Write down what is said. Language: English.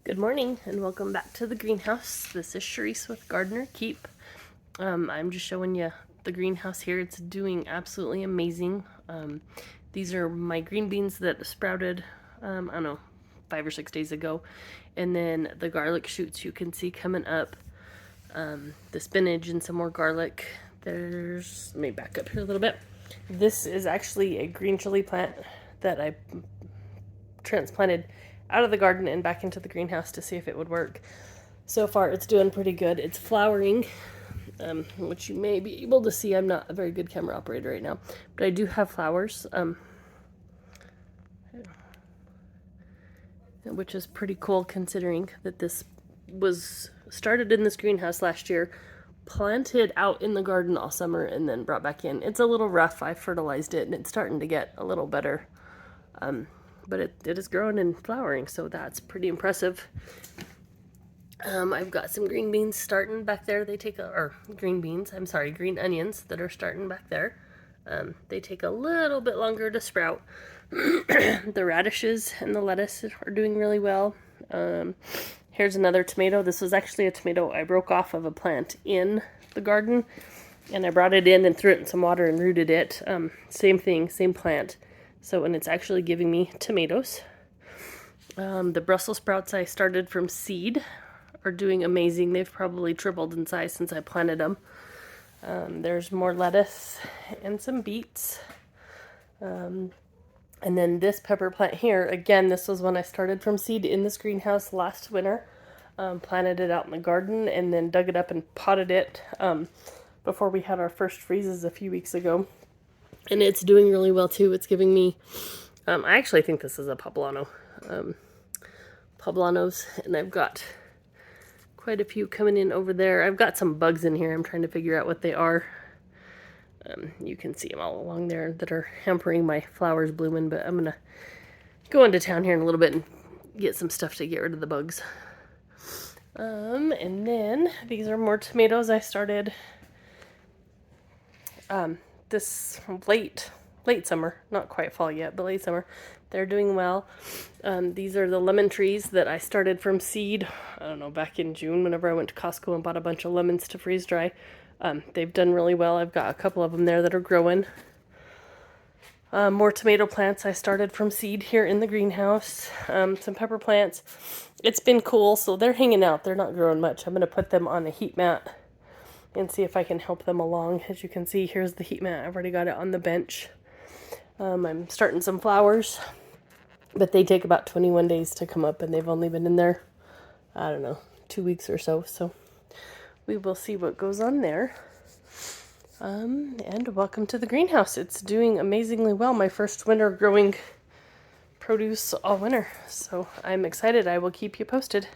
Good morning and welcome back to the greenhouse. This is Charisse with Gardener Keep. I'm just showing you the greenhouse here. It's doing absolutely amazing. These are my green beans that sprouted, I don't know, 5 or 6 days ago. And then the garlic shoots you can see coming up. The spinach and some more garlic. Let me back up here a little bit. This is actually a green chili plant that I transplanted out of the garden and back into the greenhouse to see if it would work. So far it's doing pretty good. It's flowering, which you may be able to see. I'm not a very good camera operator right now, but I do have flowers, which is pretty cool considering that this was started in this greenhouse last year, planted out in the garden all summer, and then brought back in. It's a little rough. I fertilized it and it's starting to get a little better. But it is growing and flowering, so that's pretty impressive. I've got some green beans starting back there. Green onions that are starting back there. They take a little bit longer to sprout. The radishes and the lettuce are doing really well. Here's another tomato. This was actually a tomato I broke off of a plant in the garden, and I brought it in and threw it in some water and rooted it. Same thing, same plant. And it's actually giving me tomatoes. The Brussels sprouts I started from seed are doing amazing. They've probably tripled in size since I planted them. There's more lettuce and some beets. And then this pepper plant here, again, this was when I started from seed in this greenhouse last winter. Planted it out in the garden and then dug it up and potted it before we had our first freezes a few weeks ago. And it's doing really well too. It's giving me, I actually think this is a poblano. Poblanos, and I've got quite a few coming in over there. I've got some bugs in here. I'm trying to figure out what they are. You can see them all along there that are hampering my flowers blooming, but I'm going to go into town here in a little bit and get some stuff to get rid of the bugs. And then these are more tomatoes I started this late summer, not quite fall yet, but late summer. They're doing well. These are the lemon trees that I started from seed, I don't know, back in June whenever I went to Costco and bought a bunch of lemons to freeze dry. They've done really well. I've got a couple of them there that are growing. More tomato plants I started from seed here in the greenhouse. Some pepper plants. It's been cool, so they're hanging out. They're not growing much. I'm going to put them on a heat mat and see if I can help them along. As you can see, here's the heat mat. I've already got it on the bench. I'm starting some flowers, but they take about 21 days to come up, and they've only been in there, I don't know, 2 weeks or so. So we will see what goes on there. And welcome to the greenhouse. It's doing amazingly well. My first winter growing produce all winter. So I'm excited. I will keep you posted.